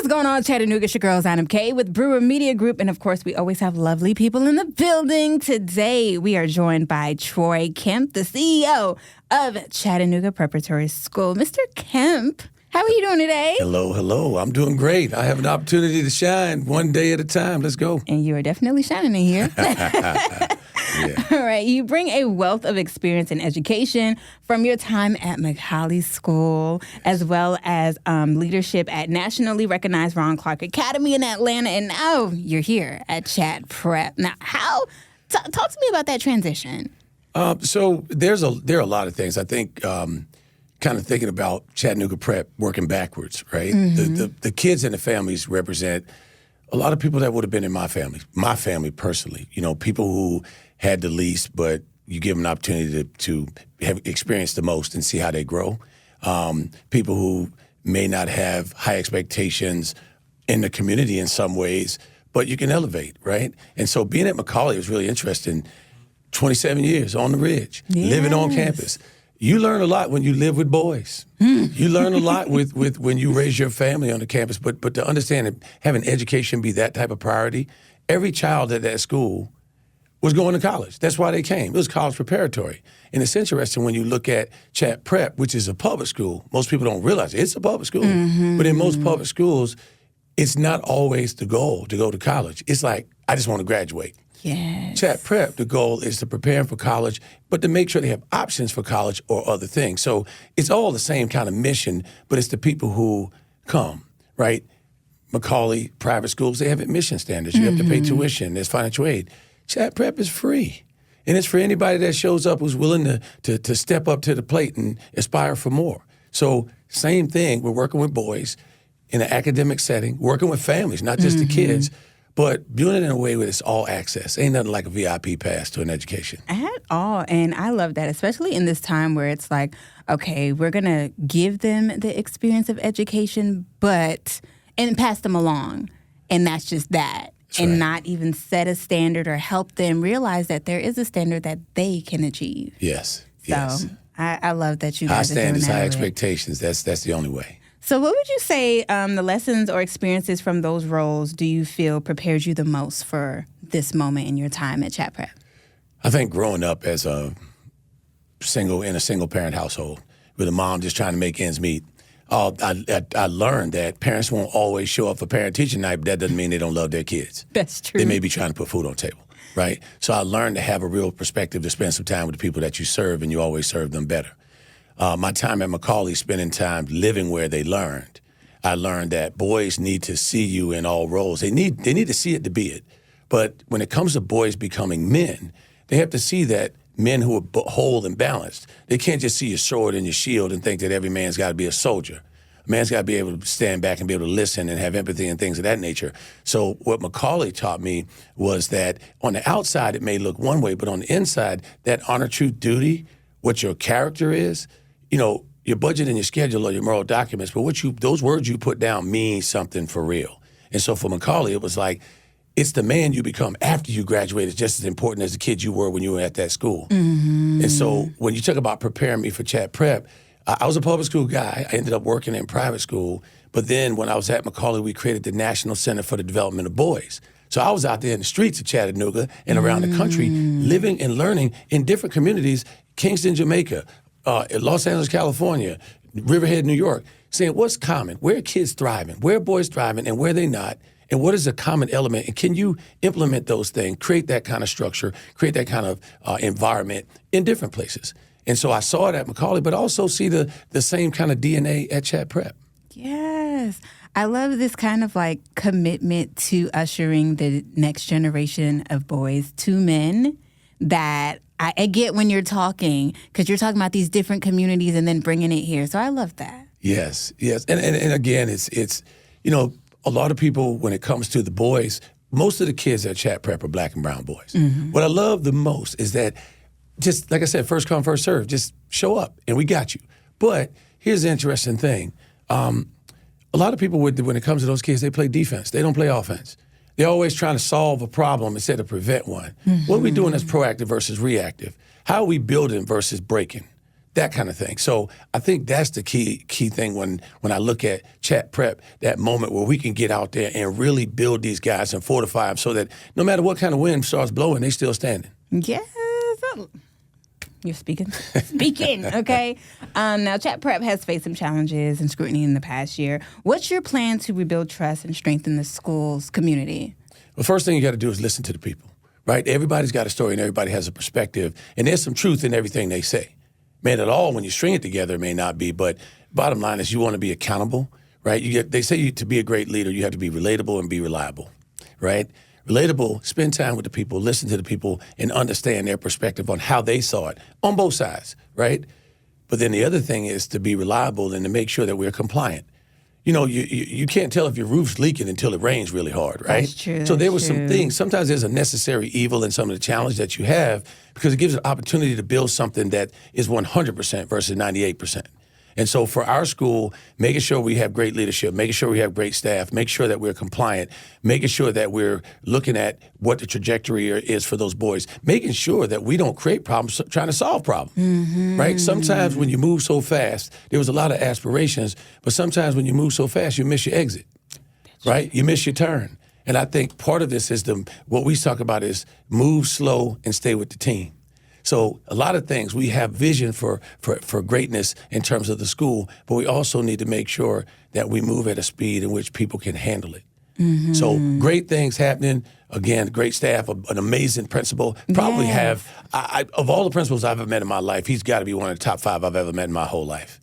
going on, Chattanooga? It's your girl, Zainab K with Brewer Media Group. And of course, we always have lovely people in the building. Today, we are joined by Troy Kemp, the CEO of Chattanooga Preparatory School. Mr. Kemp, how are you doing today? Hello. I'm doing great. I have an opportunity to shine one day at a time. Let's go. And you are definitely shining in here. Yeah. All right. You bring a wealth of experience in education from your time at McCallie School, as well as leadership at nationally recognized Ron Clark Academy in Atlanta. And now you're here at Chatt Prep. Now, talk to me about that transition. So there are a lot of things. I think kind of thinking about Chattanooga Prep working backwards, right? Mm-hmm. The kids and the families represent a lot of people that would have been in my family personally. You know, people who had the least, but you give them an opportunity to have experienced the most and see how they grow. People who may not have high expectations in the community in some ways, but you can elevate, right? And so being at McCallie was really interesting. 27 years on the ridge, living on campus. You learn a lot when you live with boys. You learn a lot with when you raise your family on the campus. But to understand that having education be that type of priority, every child at that school was going to college. That's why they came. It was college preparatory. And it's interesting when you look at Chatt Prep, which is a public school. Most people don't realize it's a public school. Mm-hmm. But in most public schools, it's not always the goal to go to college. It's like, I just want to graduate. Yes. Chatt Prep, the goal is to prepare them for college, but to make sure they have options for college or other things. So it's all the same kind of mission, but it's the people who come, right? McCallie private schools, they have admission standards. You have to pay tuition. There's financial aid. Chatt Prep is free. And it's for anybody that shows up who's willing to step up to the plate and aspire for more. So same thing, we're working with boys in an academic setting, working with families, not just the kids, but doing it in a way where it's all access. Ain't nothing like a VIP pass to an education. At all. And I love that, especially in this time where it's like, okay, we're going to give them the experience of education, and pass them along. And that's just that. That's and right. Not even set a standard or help them realize that there is a standard that they can achieve. Yes. So I love that you guys high standards, high expectations. That's the only way. So what would you say the lessons or experiences from those roles do you feel prepared you the most for this moment in your time at Chatt Prep? I think growing up as in a single parent household with a mom just trying to make ends meet, I learned that parents won't always show up for parent-teacher night, but that doesn't mean they don't love their kids. That's true. They may be trying to put food on the table, right? So I learned to have a real perspective to spend some time with the people that you serve, and you always serve them better. My time at McCallie, spending time living where they learned, I learned that boys need to see you in all roles. They need to see it to be it. But when it comes to boys becoming men, they have to see that men who are whole and balanced. They can't just see your sword and your shield and think that every man's got to be a soldier. A man's got to be able to stand back and be able to listen and have empathy and things of that nature. So what McCallie taught me was that on the outside it may look one way, but on the inside, that honor, truth, duty, what your character is, you know, your budget and your schedule are your moral documents, but those words you put down mean something for real. And so for McCallie, it was like, it's the man you become after you graduate is just as important as the kid you were when you were at that school. Mm-hmm. And so when you talk about preparing me for Chatt Prep, I was a public school guy. I ended up working in private school. But then when I was at McCallie, we created the National Center for the Development of Boys. So I was out there in the streets of Chattanooga and around the country, living and learning in different communities, Kingston, Jamaica, Los Angeles, California, Riverhead, New York, saying what's common? Where are kids thriving? Where are boys thriving and where are they not? And what is a common element? And can you implement those things, create that kind of structure, create that kind of environment in different places? And so I saw it at McCallie, but also see the same kind of DNA at Chatt Prep. Yes. I love this kind of like commitment to ushering the next generation of boys to men that I get when you're talking, because you're talking about these different communities and then bringing it here. So I love that. Yes. And again, it's you know, a lot of people, when it comes to the boys, most of the kids at Chatt Prep are black and brown boys. Mm-hmm. What I love the most is that, just like I said, first come, first serve, just show up and we got you. But here's the interesting thing. A lot of people, when it comes to those kids, they play defense. They don't play offense. They're always trying to solve a problem instead of prevent one. Mm-hmm. What are we doing that's proactive versus reactive? How are we building versus breaking? that kind of thing. So I think that's the key thing when I look at Chatt Prep, that moment where we can get out there and really build these guys and fortify them so that no matter what kind of wind starts blowing, they still standing. Yes. You're speaking. Speaking, okay. Now, Chatt Prep has faced some challenges and scrutiny in the past year. What's your plan to rebuild trust and strengthen the school's community? The first thing you got to do is listen to the people, right? Everybody's got a story and everybody has a perspective, and there's some truth in everything they say. Man, at all, when you string it together, it may not be, but bottom line is you want to be accountable, right? They say to be a great leader, you have to be relatable and be reliable, right? Relatable, spend time with the people, listen to the people, and understand their perspective on how they saw it on both sides, right? But then the other thing is to be reliable and to make sure that we're compliant. You know, you can't tell if your roof's leaking until it rains really hard, right? That's true. So there were some things. Sometimes there's a necessary evil in some of the challenge that you have because it gives an opportunity to build something that is 100% versus 98%. And so for our school, making sure we have great leadership, making sure we have great staff, make sure that we're compliant, making sure that we're looking at what the trajectory is for those boys, making sure that we don't create problems trying to solve problems, right? Sometimes when you move so fast, there was a lot of aspirations, but sometimes when you move so fast, you miss your exit, right? You miss your turn. And I think part of this is what we talk about is move slow and stay with the team. So a lot of things, we have vision for greatness in terms of the school, but we also need to make sure that we move at a speed in which people can handle it. So great things happening. Again, great staff, an amazing principal. Probably have, of all the principals I've ever met in my life, he's got to be one of the top 5 I've ever met in my whole life.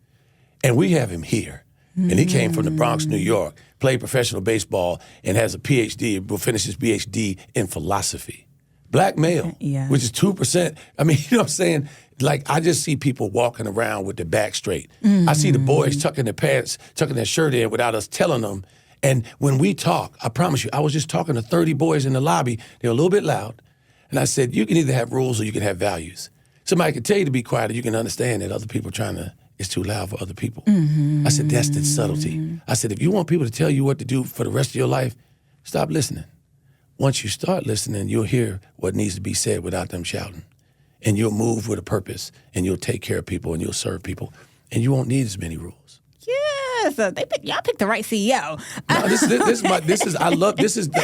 And we have him here. And he came from the Bronx, New York, played professional baseball, and has a PhD, will finish his PhD in philosophy. Black male, which is 2%. I mean, you know what I'm saying? Like, I just see people walking around with their back straight. I see the boys tucking their pants, tucking their shirt in without us telling them. And when we talk, I promise you, I was just talking to 30 boys in the lobby. They were a little bit loud. And I said, you can either have rules or you can have values. Somebody can tell you to be quiet or you can understand that other people it's too loud for other people. I said, that's the subtlety. I said, if you want people to tell you what to do for the rest of your life, stop listening. Once you start listening, you'll hear what needs to be said without them shouting. And you'll move with a purpose, and you'll take care of people, and you'll serve people, and you won't need as many rules. Yes, y'all picked the right CEO.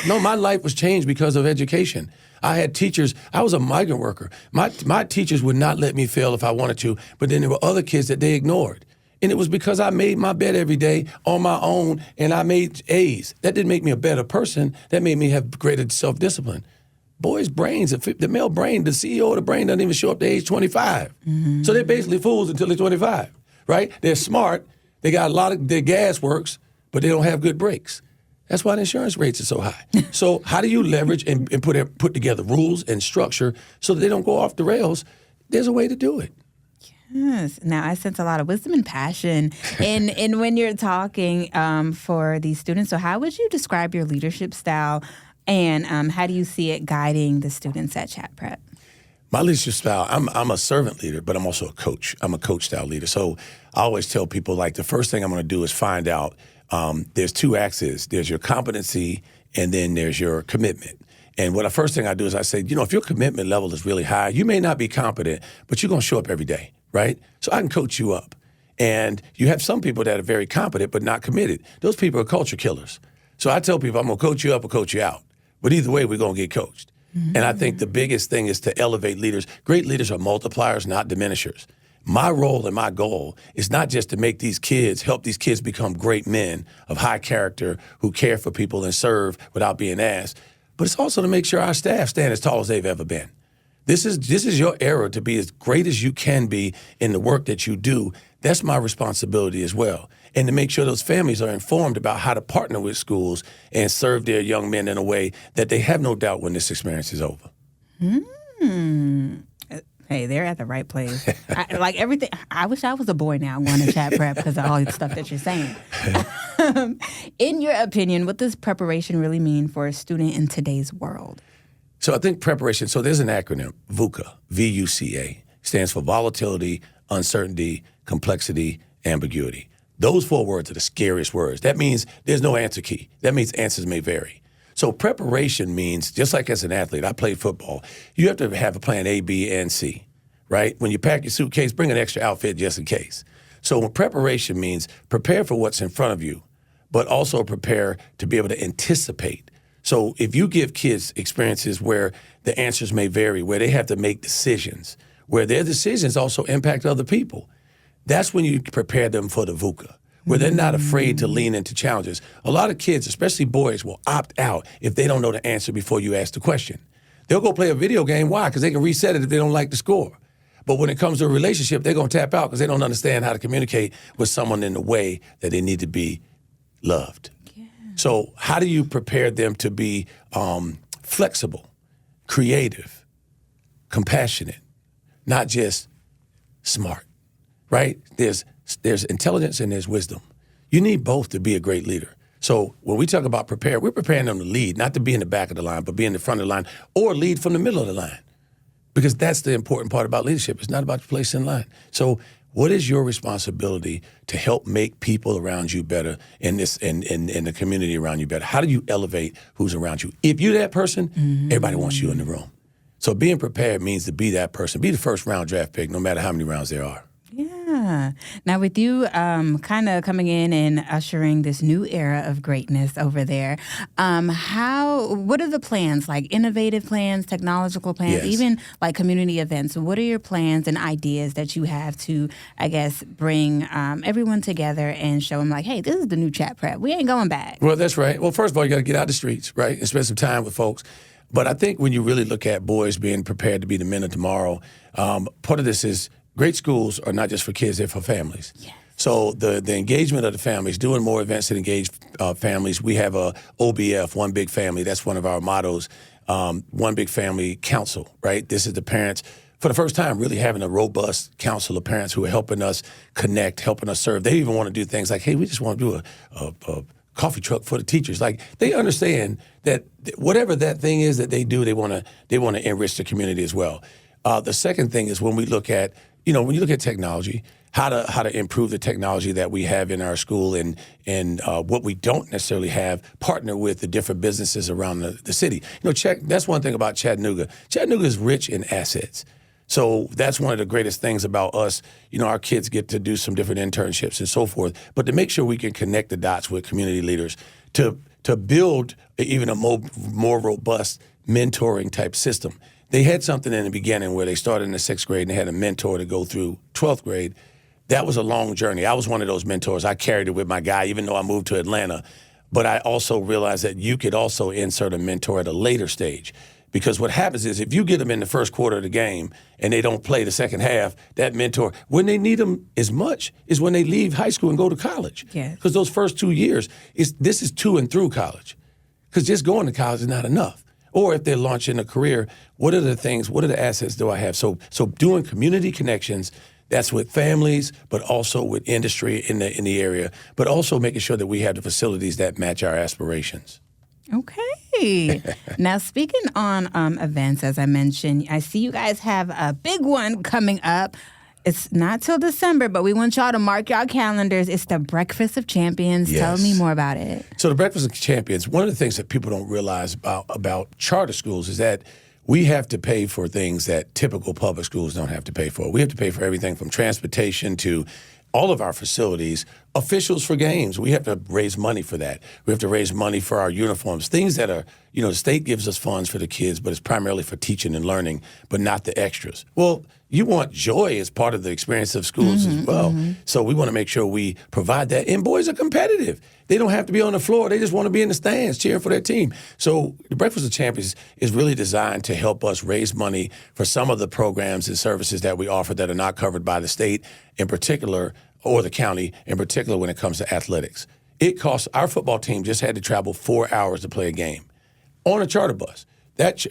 No, my life was changed because of education. I had teachers. I was a migrant worker. My teachers would not let me fail if I wanted to, but then there were other kids that they ignored. And it was because I made my bed every day on my own and I made A's. That didn't make me a better person. That made me have greater self-discipline. Boys' brains, the male brain, the CEO of the brain doesn't even show up to age 25. So they're basically fools until they're 25, right? They're smart. They got a lot of, their gas works, but they don't have good brakes. That's why the insurance rates are so high. So how do you leverage and put together rules and structure so that they don't go off the rails? There's a way to do it. Yes. Now, I sense a lot of wisdom and passion in when you're talking for these students. So how would you describe your leadership style and how do you see it guiding the students at Chatt Prep? My leadership style, I'm a servant leader, but I'm also a coach. I'm a coach-style leader. So I always tell people, like, the first thing I'm going to do is find out there's 2 axes. There's your competency and then there's your commitment. And the first thing I do is I say, if your commitment level is really high, you may not be competent, but you're going to show up every day. Right? So I can coach you up. And you have some people that are very competent but not committed. Those people are culture killers. So I tell people I'm going to coach you up or coach you out. But either way, we're going to get coached. And I think the biggest thing is to elevate leaders. Great leaders are multipliers, not diminishers. My role and my goal is not just to help these kids become great men of high character who care for people and serve without being asked, but it's also to make sure our staff stand as tall as they've ever been. This is your era to be as great as you can be in the work that you do. That's my responsibility as well. And to make sure those families are informed about how to partner with schools and serve their young men in a way that they have no doubt when this experience is over. Hey, they're at the right place. Like everything. I wish I was a boy now going to Chatt Prep because of all the stuff that you're saying. In your opinion, what does preparation really mean for a student in today's world? So I think preparation, so there's an acronym, VUCA, V-U-C-A, stands for volatility, uncertainty, complexity, ambiguity. Those 4 words are the scariest words. That means there's no answer key. That means answers may vary. So preparation means, just like as an athlete, I played football, you have to have a plan A, B, and C, right? When you pack your suitcase, bring an extra outfit just in case. So when preparation means prepare for what's in front of you, but also prepare to be able to anticipate. So if you give kids experiences where the answers may vary, where they have to make decisions, where their decisions also impact other people, that's when you prepare them for the VUCA, where they're not afraid to lean into challenges. A lot of kids, especially boys, will opt out if they don't know the answer before you ask the question. They'll go play a video game. Why? Because they can reset it if they don't like the score. But when it comes to a relationship, they're going to tap out because they don't understand how to communicate with someone in the way that they need to be loved. Yeah. So how do you prepare them to be flexible, creative, compassionate, not just smart, right? There's intelligence and there's wisdom. You need both to be a great leader. So when we talk about prepare, we're preparing them to lead, not to be in the back of the line, but be in the front of the line or lead from the middle of the line. Because that's the important part about leadership. It's not about your place in line. So what is your responsibility to help make people around you better in this in the community around you better? How do you elevate who's around you? If you're that person, everybody wants you in the room. So being prepared means to be that person. Be the first round draft pick, no matter how many rounds there are. Yeah. Now, with you kind of coming in and ushering this new era of greatness over there, what are the plans, like innovative plans, technological plans, Yes. even like community events? What are your plans and ideas that you have to, I guess, bring everyone together and show them like, hey, this is the new Chatt Prep. We ain't going back. Well, that's right. Well, first of all, you got to get out the streets, right, and spend some time with folks. But I think when you really look at boys being prepared to be the men of tomorrow, part of this is great schools are not just for kids, they're for families. Yes. So the engagement of the families, doing more events that engage families. We have a OBF, One Big Family. That's one of our mottos, One Big Family Council, right? This is the parents, for the first time, really having a robust council of parents who are helping us connect, helping us serve. They even want to do things like, hey, we just want to do a coffee truck for the teachers. Like, they understand that whatever that thing is that they do, they want to enrich the community as well. The second thing is when we look at, when you look at technology, how to improve the technology that we have in our school and what we don't necessarily have, partner with the different businesses around the city. That's one thing about Chattanooga. Chattanooga is rich in assets. So that's one of the greatest things about us. Our kids get to do some different internships and so forth, but to make sure we can connect the dots with community leaders to build even a more robust mentoring type system. They had something in the beginning where they started in the 6th grade and they had a mentor to go through 12th grade. That was a long journey. I was one of those mentors. I carried it with my guy, even though I moved to Atlanta. But I also realized that you could also insert a mentor at a later stage. Because what happens is if you get them in the first quarter of the game and they don't play the second half, that mentor, when they need them as much is when they leave high school and go to college. Yes. Because those first 2 years, this is to and through college. Because just going to college is not enough. Or if they're launching a career, what are the assets do I have? So doing community connections, that's with families, but also with industry in the area, but also making sure that we have the facilities that match our aspirations. Okay. Now, speaking on events, as I mentioned, I see you guys have a big one coming up. It's not till December, but we want y'all to mark y'all calendars. It's the Breakfast of Champions. Yes. Tell me more about it. So the Breakfast of Champions, one of the things that people don't realize about charter schools is that we have to pay for things that typical public schools don't have to pay for. We have to pay for everything from transportation to all of our facilities, officials for games. We have to raise money for that. We have to raise money for our uniforms, things that are, the state gives us funds for the kids, but it's primarily for teaching and learning, but not the extras. Well, you want joy as part of the experience of schools as well. So we want to make sure we provide that. And boys are competitive. They don't have to be on the floor. They just want to be in the stands cheering for their team. So the Breakfast of Champions is really designed to help us raise money for some of the programs and services that we offer that are not covered by the state in particular, or the county in particular when it comes to athletics. It costs, our football team just had to travel 4 hours to play a game on a charter bus.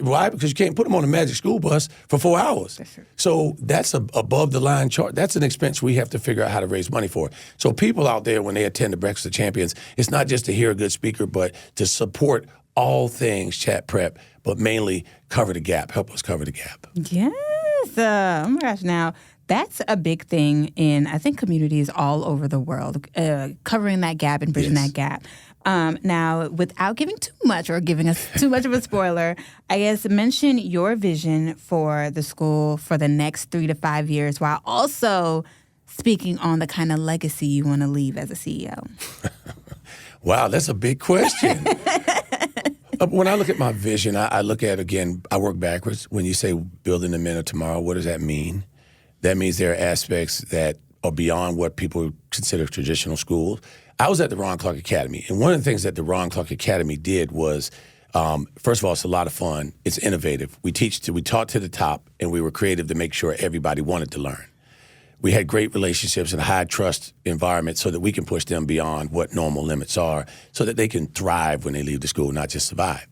Why? Because you can't put them on a Magic School Bus for 4 hours. So that's above the line chart. That's an expense we have to figure out how to raise money for. So people out there, when they attend the Breakfast of Champions, it's not just to hear a good speaker, but to support all things Chatt Prep, but mainly cover the gap, help us cover the gap. Yes. Oh my gosh. Now, that's a big thing in, I think, communities all over the world, covering that gap and bridging that gap. Now, without giving too much or giving us too much of a spoiler, I guess mention your vision for the school for the next 3 to 5 years while also speaking on the kind of legacy you want to leave as a CEO. Wow, that's a big question. When I look at my vision, I look at, again, I work backwards. When you say building the men of tomorrow, what does that mean? That means there are aspects that are beyond what people consider traditional schools. I was at the Ron Clark Academy, and one of the things that the Ron Clark Academy did was, first of all, it's a lot of fun. It's innovative. We taught to the top, and we were creative to make sure everybody wanted to learn. We had great relationships and a high trust environment so that we can push them beyond what normal limits are so that they can thrive when they leave the school, not just survive.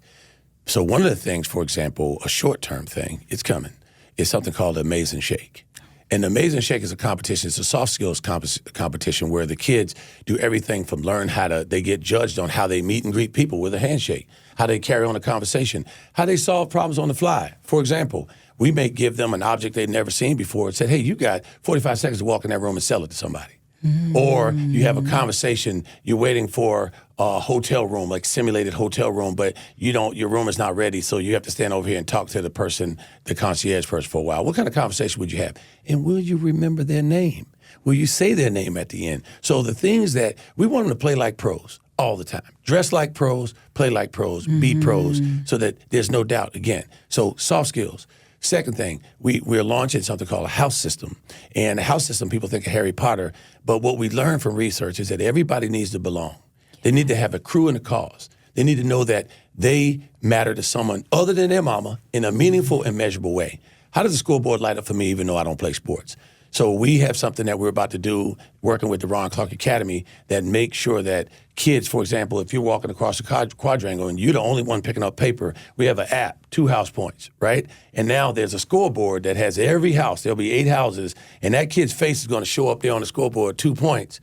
So one of the things, for example, a short-term thing, it's coming, is something called the Amazing Shake. And the Amazing Shake is a competition. It's a soft skills competition where the kids do everything from they get judged on how they meet and greet people with a handshake, how they carry on a conversation, how they solve problems on the fly. For example, we may give them an object they'd never seen before and said, hey, you got 45 seconds to walk in that room and sell it to somebody. Mm-hmm. Or you have a conversation, you're waiting for a hotel room, like simulated hotel room, but your room is not ready, so you have to stand over here and talk to the concierge person for a while. What kind of conversation would you have? And will you remember their name? Will you say their name at the end? So the things that we want them to play like pros all the time. Dress like pros, play like pros, be pros, so that there's no doubt again. So soft skills. Second thing, we're launching something called a house system. And a house system, people think of Harry Potter, but what we learned from research is that everybody needs to belong. They need to have a crew and a cause. They need to know that they matter to someone other than their mama in a meaningful and measurable way. How does the school board light up for me even though I don't play sports? So we have something that we're about to do, working with the Ron Clark Academy, that makes sure that kids, for example, if you're walking across a quadrangle and you're the only one picking up paper, we have an app, 2 house points, right? And now there's a scoreboard that has every house. There'll be 8 houses, and that kid's face is going to show up there on the scoreboard, 2 points.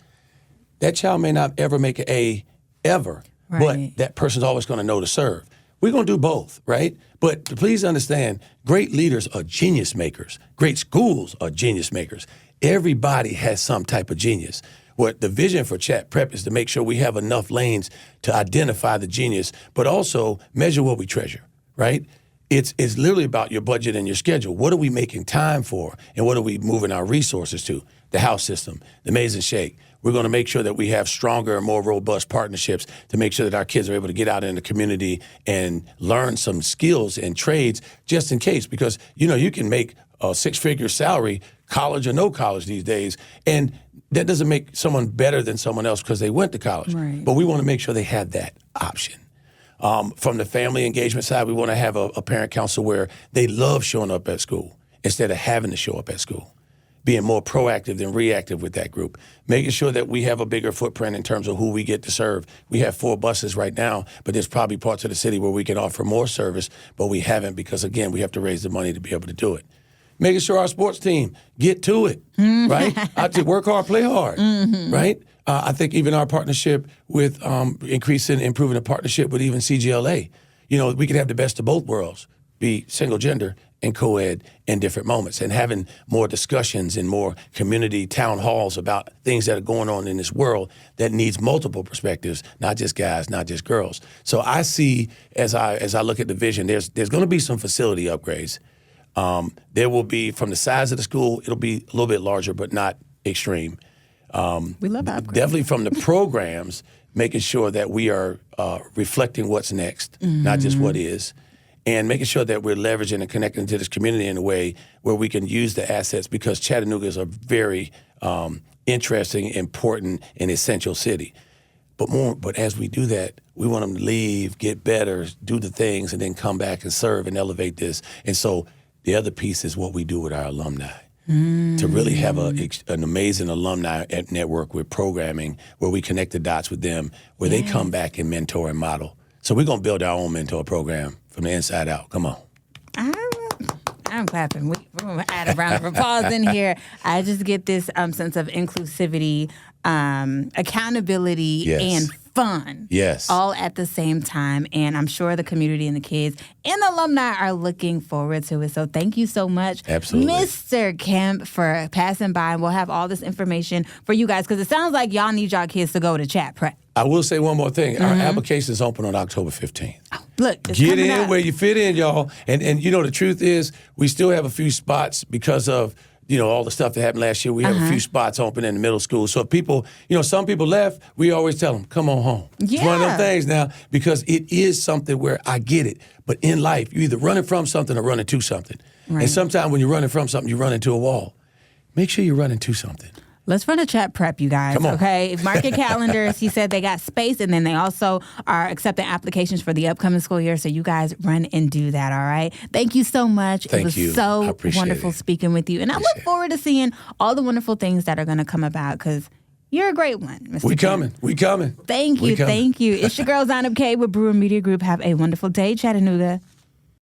That child may not ever make an A, ever, right, but that person's always going to know to serve. We're going to do both, right? But please understand, great leaders are genius makers. Great schools are genius makers. Everybody has some type of genius. What the vision for Chatt Prep is to make sure we have enough lanes to identify the genius, but also measure what we treasure, right? It's literally about your budget and your schedule. What are we making time for, and what are we moving our resources to? The house system, the Amazing Shake. We're going to make sure that we have stronger and more robust partnerships to make sure that our kids are able to get out in the community and learn some skills and trades just in case. Because, you can make a 6-figure salary, college or no college these days, and that doesn't make someone better than someone else because they went to college. Right. But we want to make sure they have that option. From the family engagement side, we want to have a parent council where they love showing up at school instead of having to show up at school. Being more proactive than reactive with that group, making sure that we have a bigger footprint in terms of who we get to serve. We have 4 buses right now, but there's probably parts of the city where we can offer more service, but we haven't because, again, we have to raise the money to be able to do it. Making sure our sports team get to it, right? I to work hard, play hard, right? I think even our partnership with improving the partnership with even CGLA, we could have the best of both worlds, be single gender and co-ed in different moments, and having more discussions and more community town halls about things that are going on in this world that needs multiple perspectives, not just guys, not just girls. So I see, as I look at the vision, there's going to be some facility upgrades. There will be, from the size of the school, it'll be a little bit larger, but not extreme. We love upgrades. Definitely from the programs, making sure that we are reflecting what's next, not just what is. And making sure that we're leveraging and connecting to this community in a way where we can use the assets, because Chattanooga is a very interesting, important, and essential city. But as we do that, we want them to leave, get better, do the things, and then come back and serve and elevate this. And so the other piece is what we do with our alumni. To really have an amazing alumni network with programming where we connect the dots with them, where they come back and mentor and model. So we're going to build our own mentor program from the inside out. Come on. I'm clapping. We're going to add a round of applause in here. I just get this sense of inclusivity, accountability, and fun. Yes. All at the same time. And I'm sure the community and the kids and the alumni are looking forward to it. So thank you so much, Absolutely. Mr. Kemp, for passing by. And we'll have all this information for you guys because it sounds like y'all need y'all kids to go to Chatt Prep. I will say one more thing. Our application is open on October 15th. Look, it's Get coming in up. where you fit in, y'all. And the truth is, we still have a few spots because of all the stuff that happened last year. We have a few spots open in the middle school. So if people, some people left, we always tell them, come on home. It's one of them things now because it is something where I get it. But in life, you're either running from something or running to something. Right. And sometimes when you're running from something, you run into a wall. Make sure you're running to something. Let's run a Chatt Prep, you guys, okay? Mark your calendars. He said they got space, and then they also are accepting applications for the upcoming school year, so you guys run and do that, all right? Thank you so much. Thank you. It was so wonderful it. speaking with you, and I look forward to seeing all the wonderful things that are going to come about, because you're a great one, Mr. We Kemp. coming. We coming. Thank you. Thank you. It's your girl, Zainab K with Brewer Media Group. Have a wonderful day, Chattanooga.